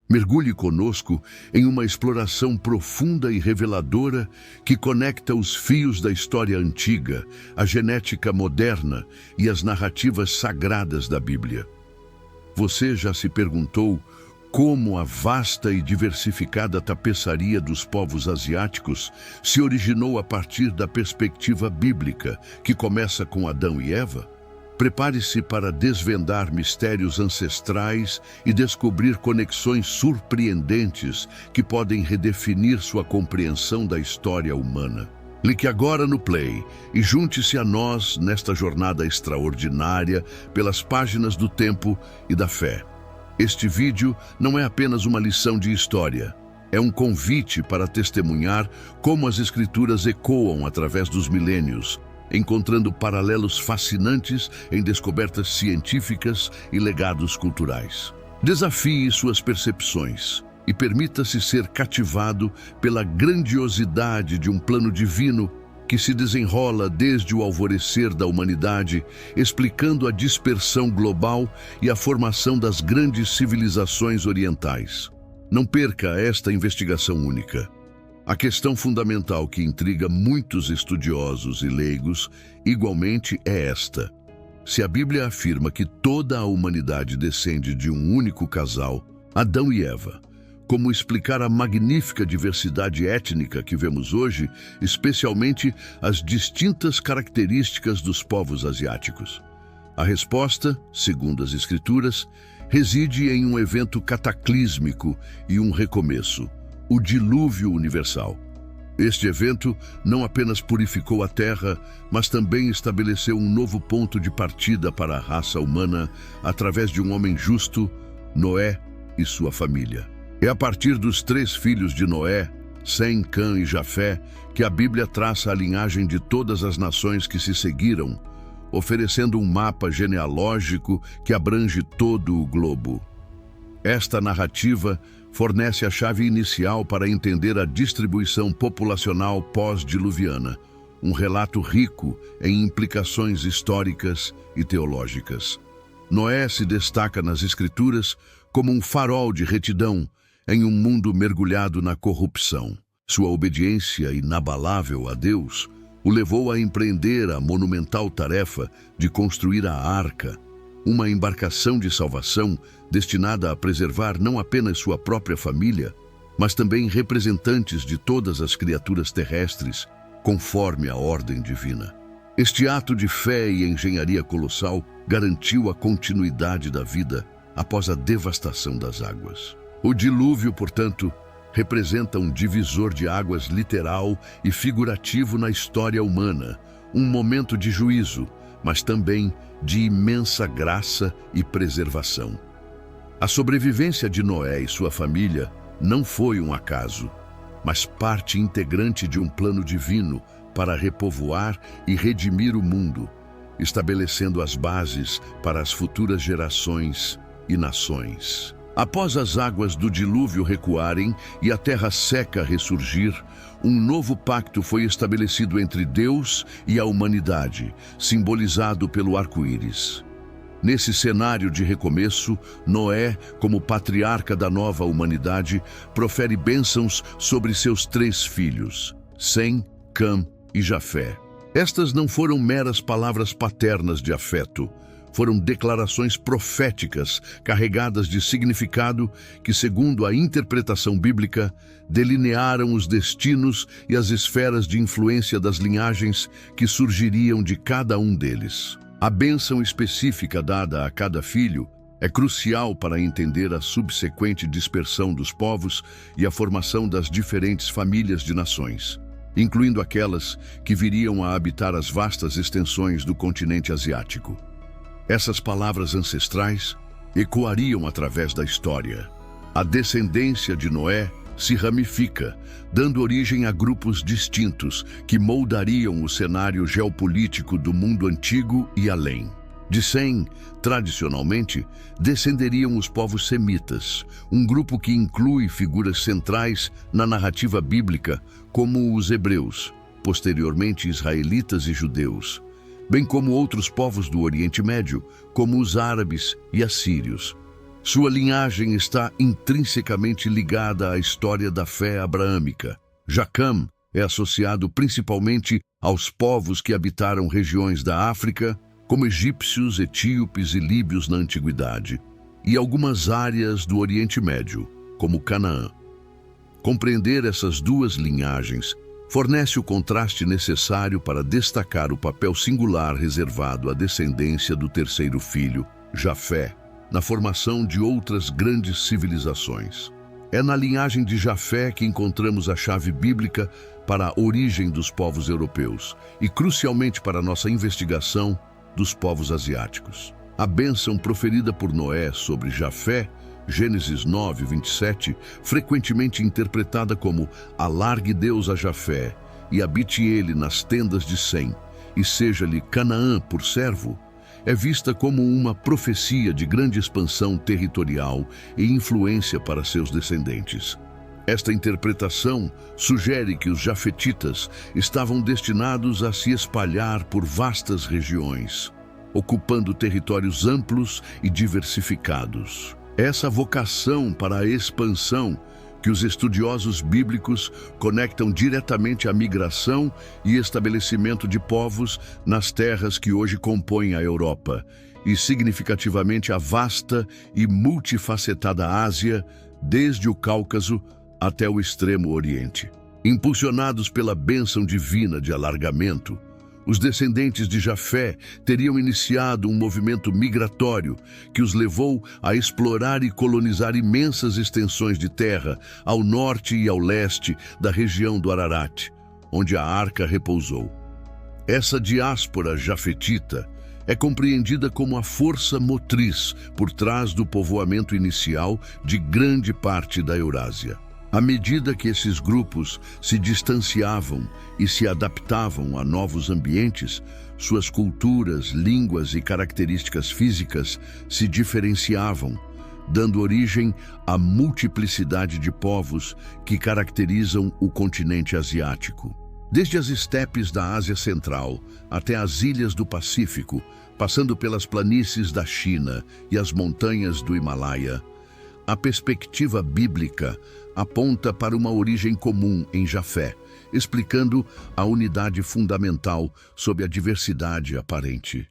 Mergulhe conosco em uma exploração profunda e reveladora que conecta os fios da história antiga, a genética moderna e as narrativas sagradas da Bíblia. Você já se perguntou como a vasta e diversificada tapeçaria dos povos asiáticos se originou a partir da perspectiva bíblica, que começa com Adão e Eva? Prepare-se para desvendar mistérios ancestrais e descobrir conexões surpreendentes que podem redefinir sua compreensão da história humana. Clique agora no Play e junte-se a nós nesta jornada extraordinária pelas páginas do tempo e da fé. Este vídeo não é apenas uma lição de história, é um convite para testemunhar como as Escrituras ecoam através dos milênios, encontrando paralelos fascinantes em descobertas científicas e legados culturais. Desafie suas percepções e permita-se ser cativado pela grandiosidade de um plano divino que se desenrola desde o alvorecer da humanidade, explicando a dispersão global e a formação das grandes civilizações orientais. Não perca esta investigação única. A questão fundamental que intriga muitos estudiosos e leigos, igualmente, é esta. Se a Bíblia afirma que toda a humanidade descende de um único casal, Adão e Eva, como explicar a magnífica diversidade étnica que vemos hoje, especialmente as distintas características dos povos asiáticos? A resposta, segundo as Escrituras, reside em um evento cataclísmico e um recomeço: o dilúvio universal. Este evento não apenas purificou a Terra, mas também estabeleceu um novo ponto de partida para a raça humana através de um homem justo, Noé, e sua família. É a partir dos 3 filhos de Noé, Sem, Cã e Jafé, que a Bíblia traça a linhagem de todas as nações que se seguiram, oferecendo um mapa genealógico que abrange todo o globo. Esta narrativa fornece a chave inicial para entender a distribuição populacional pós-diluviana, um relato rico em implicações históricas e teológicas. Noé se destaca nas Escrituras como um farol de retidão em um mundo mergulhado na corrupção. Sua obediência inabalável a Deus o levou a empreender a monumental tarefa de construir a Arca, uma embarcação de salvação destinada a preservar não apenas sua própria família, mas também representantes de todas as criaturas terrestres, conforme a ordem divina. Este ato de fé e engenharia colossal garantiu a continuidade da vida após a devastação das águas. O dilúvio, portanto, representa um divisor de águas literal e figurativo na história humana, um momento de juízo, mas também de imensa graça e preservação. A sobrevivência de Noé e sua família não foi um acaso, mas parte integrante de um plano divino para repovoar e redimir o mundo, estabelecendo as bases para as futuras gerações e nações. Após as águas do dilúvio recuarem e a terra seca ressurgir, um novo pacto foi estabelecido entre Deus e a humanidade, simbolizado pelo arco-íris. Nesse cenário de recomeço, Noé, como patriarca da nova humanidade, profere bênçãos sobre seus 3 filhos, Sem, Cã e Jafé. Estas não foram meras palavras paternas de afeto, foram declarações proféticas carregadas de significado que, segundo a interpretação bíblica, delinearam os destinos e as esferas de influência das linhagens que surgiriam de cada um deles. A bênção específica dada a cada filho é crucial para entender a subsequente dispersão dos povos e a formação das diferentes famílias de nações, incluindo aquelas que viriam a habitar as vastas extensões do continente asiático. Essas palavras ancestrais ecoariam através da história. A descendência de Noé se ramifica, dando origem a grupos distintos que moldariam o cenário geopolítico do mundo antigo e além. De Sem, tradicionalmente, descenderiam os povos semitas, um grupo que inclui figuras centrais na narrativa bíblica, como os hebreus, posteriormente israelitas e judeus, bem como outros povos do Oriente Médio, como os árabes e assírios. Sua linhagem está intrinsecamente ligada à história da fé abraâmica. Jacam é associado principalmente aos povos que habitaram regiões da África, como egípcios, etíopes e líbios na antiguidade, e algumas áreas do Oriente Médio, como Canaã. Compreender essas duas linhagens fornece o contraste necessário para destacar o papel singular reservado à descendência do terceiro filho, Jafé, na formação de outras grandes civilizações. É na linhagem de Jafé que encontramos a chave bíblica para a origem dos povos europeus e, crucialmente para nossa investigação, dos povos asiáticos. A bênção proferida por Noé sobre Jafé, Gênesis 9, 27, frequentemente interpretada como alargue Deus a Jafé e habite ele nas tendas de Sem, e seja-lhe Canaã por servo, é vista como uma profecia de grande expansão territorial e influência para seus descendentes. Esta interpretação sugere que os jafetitas estavam destinados a se espalhar por vastas regiões, ocupando territórios amplos e diversificados. Essa vocação para a expansão que os estudiosos bíblicos conectam diretamente à migração e estabelecimento de povos nas terras que hoje compõem a Europa e significativamente a vasta e multifacetada Ásia, desde o Cáucaso até o Extremo Oriente. Impulsionados pela bênção divina de alargamento, os descendentes de Jafé teriam iniciado um movimento migratório que os levou a explorar e colonizar imensas extensões de terra ao norte e ao leste da região do Ararat, onde a arca repousou. Essa diáspora jafetita é compreendida como a força motriz por trás do povoamento inicial de grande parte da Eurásia. À medida que esses grupos se distanciavam e se adaptavam a novos ambientes, suas culturas, línguas e características físicas se diferenciavam, dando origem à multiplicidade de povos que caracterizam o continente asiático. Desde as estepes da Ásia Central até as ilhas do Pacífico, passando pelas planícies da China e as montanhas do Himalaia, a perspectiva bíblica aponta para uma origem comum em Jafé, explicando a unidade fundamental sob a diversidade aparente.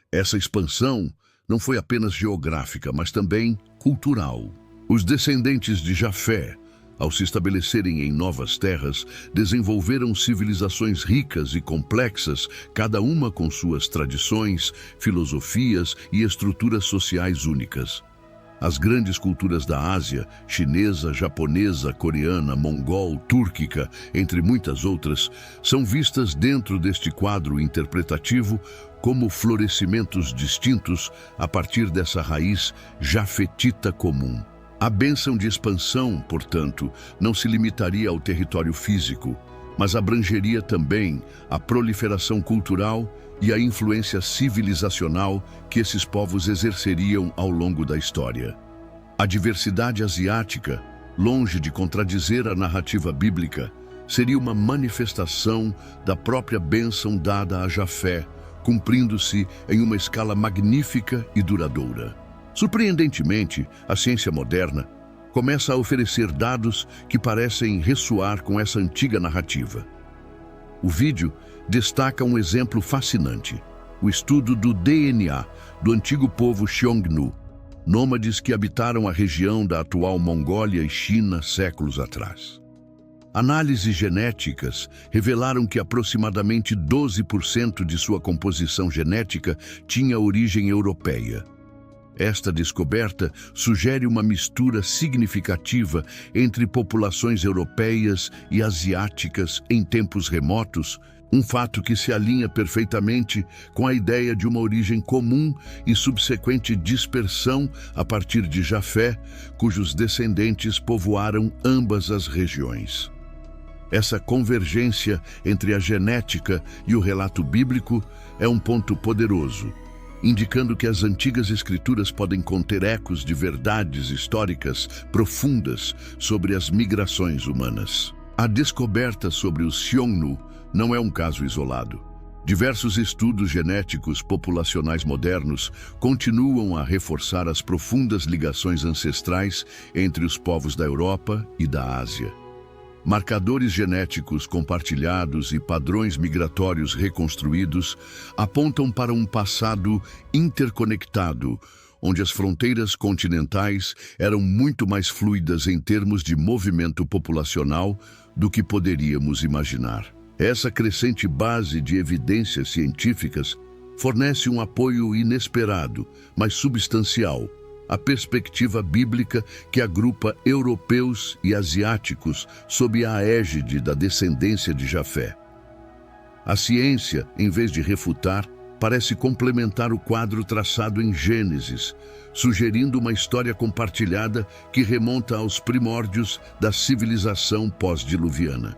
Essa expansão não foi apenas geográfica, mas também cultural. Os descendentes de Jafé, ao se estabelecerem em novas terras, desenvolveram civilizações ricas e complexas, cada uma com suas tradições, filosofias e estruturas sociais únicas. As grandes culturas da Ásia, chinesa, japonesa, coreana, mongol, túrquica, entre muitas outras, são vistas dentro deste quadro interpretativo como florescimentos distintos a partir dessa raiz jafetita comum. A bênção de expansão, portanto, não se limitaria ao território físico, mas abrangeria também a proliferação cultural e a influência civilizacional que esses povos exerceriam ao longo da história. A diversidade asiática, longe de contradizer a narrativa bíblica, seria uma manifestação da própria bênção dada a Jafé, cumprindo-se em uma escala magnífica e duradoura. Surpreendentemente, a ciência moderna começa a oferecer dados que parecem ressoar com essa antiga narrativa. O vídeo destaca um exemplo fascinante: o estudo do DNA do antigo povo Xiongnu, nômades que habitaram a região da atual Mongólia e China séculos atrás. Análises genéticas revelaram que aproximadamente 12% de sua composição genética tinha origem europeia. Esta descoberta sugere uma mistura significativa entre populações europeias e asiáticas em tempos remotos, um fato que se alinha perfeitamente com a ideia de uma origem comum e subsequente dispersão a partir de Jafé, cujos descendentes povoaram ambas as regiões. Essa convergência entre a genética e o relato bíblico é um ponto poderoso, indicando que as antigas escrituras podem conter ecos de verdades históricas profundas sobre as migrações humanas. A descoberta sobre os Xiongnu não é um caso isolado. Diversos estudos genéticos populacionais modernos continuam a reforçar as profundas ligações ancestrais entre os povos da Europa e da Ásia. Marcadores genéticos compartilhados e padrões migratórios reconstruídos apontam para um passado interconectado, onde as fronteiras continentais eram muito mais fluidas em termos de movimento populacional do que poderíamos imaginar. Essa crescente base de evidências científicas fornece um apoio inesperado, mas substancial, à perspectiva bíblica que agrupa europeus e asiáticos sob a égide da descendência de Jafé. A ciência, em vez de refutar, parece complementar o quadro traçado em Gênesis, sugerindo uma história compartilhada que remonta aos primórdios da civilização pós-diluviana.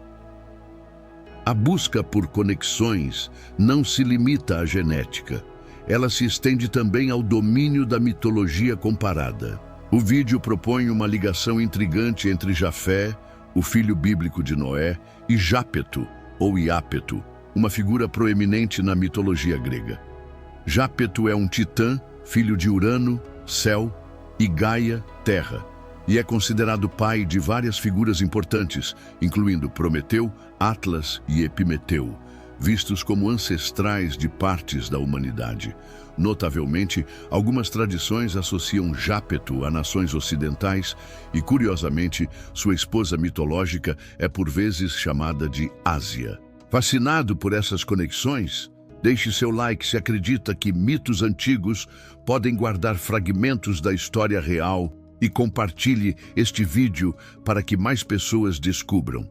A busca por conexões não se limita à genética. Ela se estende também ao domínio da mitologia comparada. O vídeo propõe uma ligação intrigante entre Jafé, o filho bíblico de Noé, e Jápeto, ou Iápeto, uma figura proeminente na mitologia grega. Jápeto é um titã, filho de Urano, céu, e Gaia, terra, e é considerado pai de várias figuras importantes, incluindo Prometeu, Atlas e Epimeteu, vistos como ancestrais de partes da humanidade. Notavelmente, algumas tradições associam Jápeto a nações ocidentais e, curiosamente, sua esposa mitológica é por vezes chamada de Ásia. Fascinado por essas conexões, deixe seu like se acredita que mitos antigos podem guardar fragmentos da história real e compartilhe este vídeo para que mais pessoas descubram.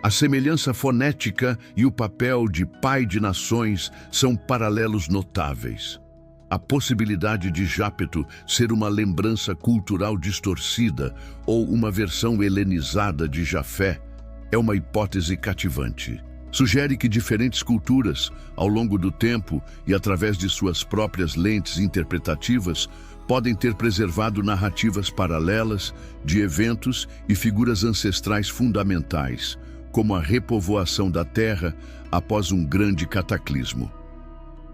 A semelhança fonética e o papel de pai de nações são paralelos notáveis. A possibilidade de Jápeto ser uma lembrança cultural distorcida ou uma versão helenizada de Jafé é uma hipótese cativante. Sugere que diferentes culturas, ao longo do tempo e através de suas próprias lentes interpretativas, podem ter preservado narrativas paralelas de eventos e figuras ancestrais fundamentais, como a repovoação da Terra após um grande cataclismo.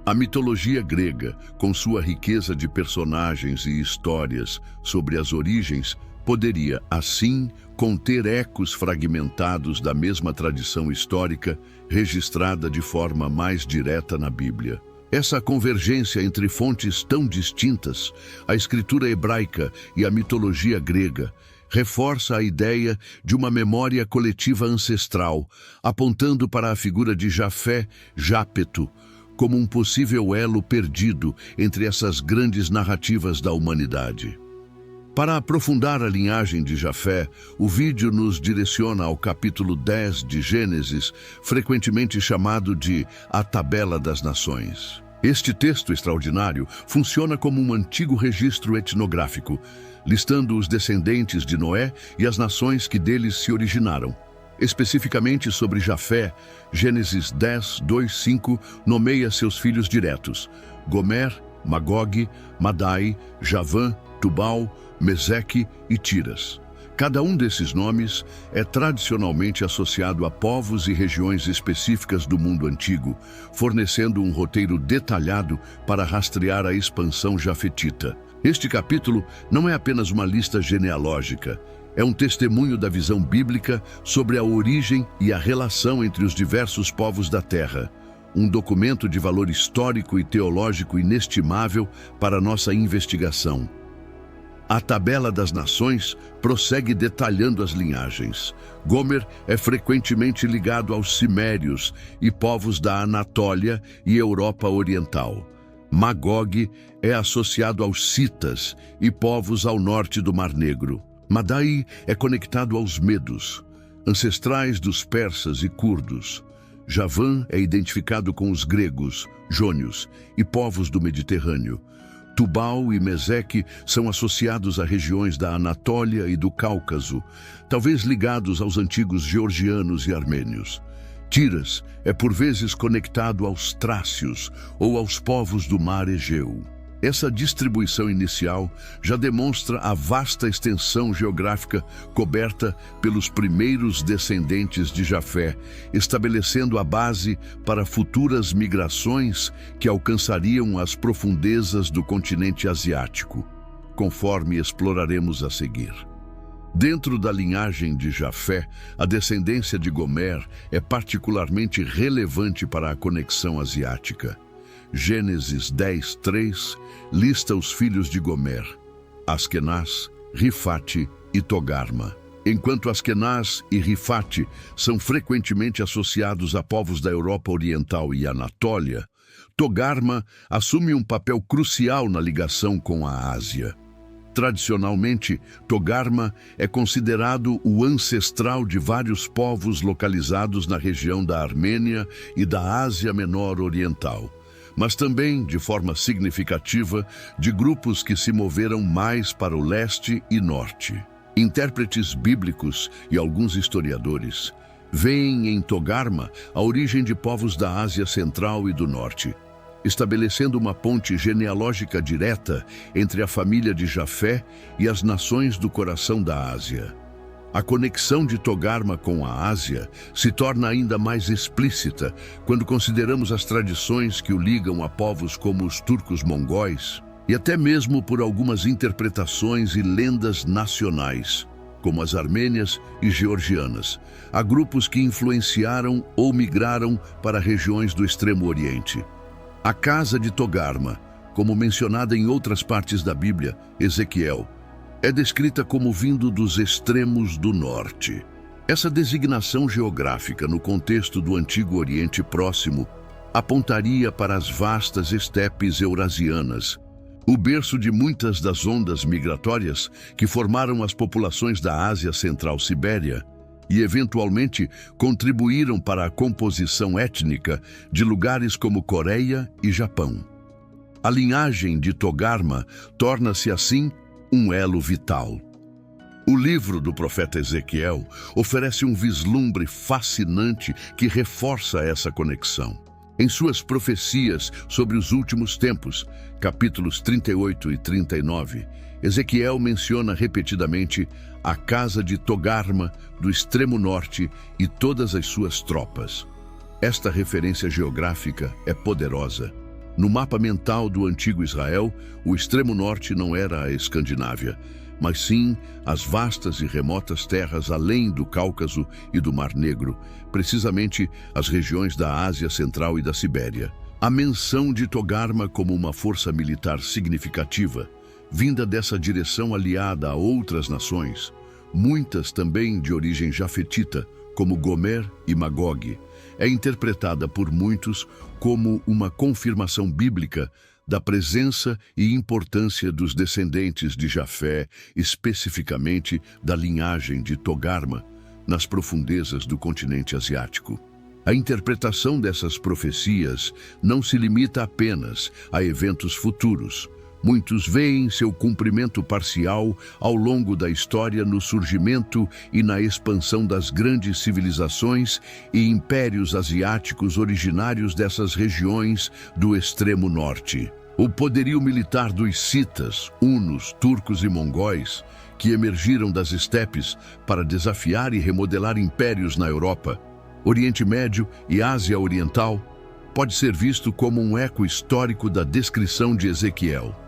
A mitologia grega, com sua riqueza de personagens e histórias sobre as origens, poderia, assim, conter ecos fragmentados da mesma tradição histórica registrada de forma mais direta na Bíblia. Essa convergência entre fontes tão distintas, a escritura hebraica e a mitologia grega, reforça a ideia de uma memória coletiva ancestral, apontando para a figura de Jafé, Jápeto, como um possível elo perdido entre essas grandes narrativas da humanidade. Para aprofundar a linhagem de Jafé, o vídeo nos direciona ao capítulo 10 de Gênesis, frequentemente chamado de A Tabela das Nações. Este texto extraordinário funciona como um antigo registro etnográfico, listando os descendentes de Noé e as nações que deles se originaram. Especificamente sobre Jafé, Gênesis 10, 2, 5 nomeia seus filhos diretos: Gomer, Magog, Madai, Javã, Tubal, Meseque e Tiras. Cada um desses nomes é tradicionalmente associado a povos e regiões específicas do mundo antigo, fornecendo um roteiro detalhado para rastrear a expansão jafetita. Este capítulo não é apenas uma lista genealógica, é um testemunho da visão bíblica sobre a origem e a relação entre os diversos povos da Terra, um documento de valor histórico e teológico inestimável para nossa investigação. A Tabela das Nações prossegue detalhando as linhagens. Gomer é frequentemente ligado aos Cimérios e povos da Anatólia e Europa Oriental. Magog é associado aos Citas e povos ao norte do Mar Negro. Madai é conectado aos Medos, ancestrais dos persas e curdos. Javã é identificado com os gregos, jônios e povos do Mediterrâneo. Tubal e Meseque são associados a regiões da Anatólia e do Cáucaso, talvez ligados aos antigos georgianos e armênios. Tiras é por vezes conectado aos trácios ou aos povos do mar Egeu. Essa distribuição inicial já demonstra a vasta extensão geográfica coberta pelos primeiros descendentes de Jafé, estabelecendo a base para futuras migrações que alcançariam as profundezas do continente asiático, conforme exploraremos a seguir. Dentro da linhagem de Jafé, a descendência de Gomer é particularmente relevante para a conexão asiática. Gênesis 10:3 lista os filhos de Gomer: Askenaz, Rifate e Togarma. Enquanto Askenaz e Rifate são frequentemente associados a povos da Europa Oriental e Anatólia, Togarma assume um papel crucial na ligação com a Ásia. Tradicionalmente, Togarma é considerado o ancestral de vários povos localizados na região da Armênia e da Ásia Menor Oriental, mas também, de forma significativa, de grupos que se moveram mais para o leste e norte. Intérpretes bíblicos e alguns historiadores veem em Togarma a origem de povos da Ásia Central e do Norte, estabelecendo uma ponte genealógica direta entre a família de Jafé e as nações do coração da Ásia. A conexão de Togarma com a Ásia se torna ainda mais explícita quando consideramos as tradições que o ligam a povos como os turcos mongóis e até mesmo por algumas interpretações e lendas nacionais, como as armênias e georgianas, a grupos que influenciaram ou migraram para regiões do Extremo Oriente. A casa de Togarma, como mencionada em outras partes da Bíblia, Ezequiel, é descrita como vindo dos extremos do norte. Essa designação geográfica no contexto do Antigo Oriente Próximo apontaria para as vastas estepes eurasianas, o berço de muitas das ondas migratórias que formaram as populações da Ásia Central Sibéria e, eventualmente, contribuíram para a composição étnica de lugares como Coreia e Japão. A linhagem de Togarma torna-se, assim, um elo vital. O livro do profeta Ezequiel oferece um vislumbre fascinante que reforça essa conexão. Em suas profecias sobre os últimos tempos, capítulos 38 e 39, Ezequiel menciona repetidamente a casa de Togarma do extremo norte e todas as suas tropas. Esta referência geográfica é poderosa. No mapa mental do antigo Israel, o extremo norte não era a Escandinávia, mas sim as vastas e remotas terras além do Cáucaso e do Mar Negro, precisamente as regiões da Ásia Central e da Sibéria. A menção de Togarma como uma força militar significativa, vinda dessa direção aliada a outras nações, muitas também de origem jafetita, como Gomer e Magog, é interpretada por muitos como uma confirmação bíblica da presença e importância dos descendentes de Jafé, especificamente da linhagem de Togarma, nas profundezas do continente asiático. A interpretação dessas profecias não se limita apenas a eventos futuros. Muitos veem seu cumprimento parcial ao longo da história no surgimento e na expansão das grandes civilizações e impérios asiáticos originários dessas regiões do extremo norte. O poderio militar dos citas, hunos, turcos e mongóis, que emergiram das estepes para desafiar e remodelar impérios na Europa, Oriente Médio e Ásia Oriental, pode ser visto como um eco histórico da descrição de Ezequiel.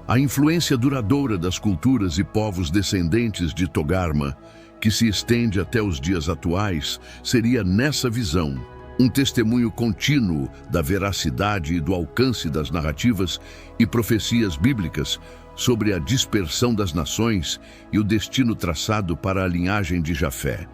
A influência duradoura das culturas e povos descendentes de Togarma, que se estende até os dias atuais, seria, nessa visão, um testemunho contínuo da veracidade e do alcance das narrativas e profecias bíblicas sobre a dispersão das nações e o destino traçado para a linhagem de Jafé.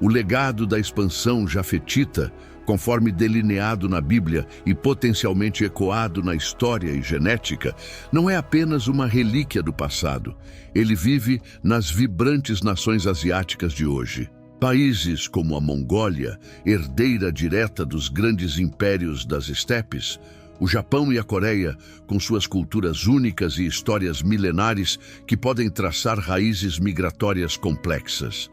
O legado da expansão jafetita, conforme delineado na Bíblia e potencialmente ecoado na história e genética, não é apenas uma relíquia do passado. Ele vive nas vibrantes nações asiáticas de hoje. Países como a Mongólia, herdeira direta dos grandes impérios das estepes, o Japão e a Coreia, com suas culturas únicas e histórias milenares que podem traçar raízes migratórias complexas.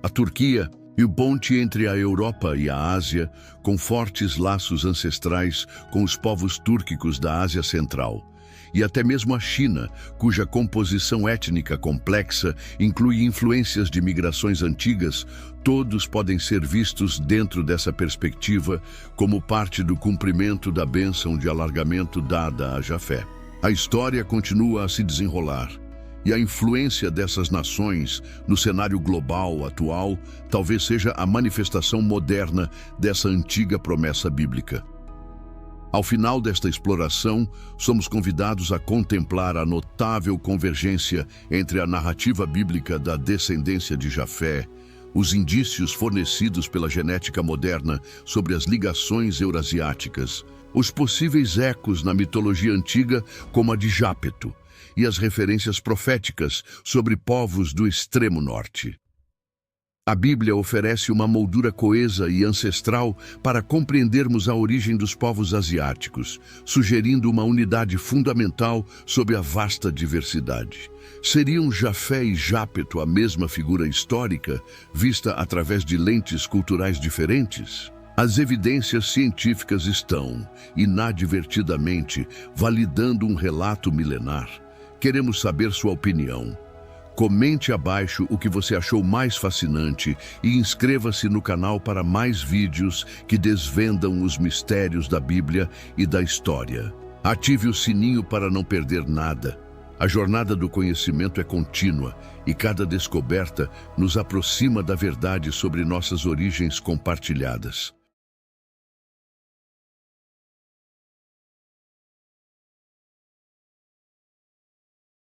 A Turquia, E o ponte entre a Europa e a Ásia, com fortes laços ancestrais com os povos túrquicos da Ásia Central. E até mesmo a China, cuja composição étnica complexa inclui influências de migrações antigas, todos podem ser vistos dentro dessa perspectiva como parte do cumprimento da bênção de alargamento dada a Jafé. A história continua a se desenrolar, e a influência dessas nações no cenário global atual talvez seja a manifestação moderna dessa antiga promessa bíblica. Ao final desta exploração, somos convidados a contemplar a notável convergência entre a narrativa bíblica da descendência de Jafé, os indícios fornecidos pela genética moderna sobre as ligações eurasiáticas, os possíveis ecos na mitologia antiga como a de Jápeto, e as referências proféticas sobre povos do extremo norte. A Bíblia oferece uma moldura coesa e ancestral para compreendermos a origem dos povos asiáticos, sugerindo uma unidade fundamental sob a vasta diversidade. Seriam Jafé e Jápeto a mesma figura histórica, vista através de lentes culturais diferentes? As evidências científicas estão, inadvertidamente, validando um relato milenar. Queremos saber sua opinião. Comente abaixo o que você achou mais fascinante e inscreva-se no canal para mais vídeos que desvendam os mistérios da Bíblia e da história. Ative o sininho para não perder nada. A jornada do conhecimento é contínua e cada descoberta nos aproxima da verdade sobre nossas origens compartilhadas.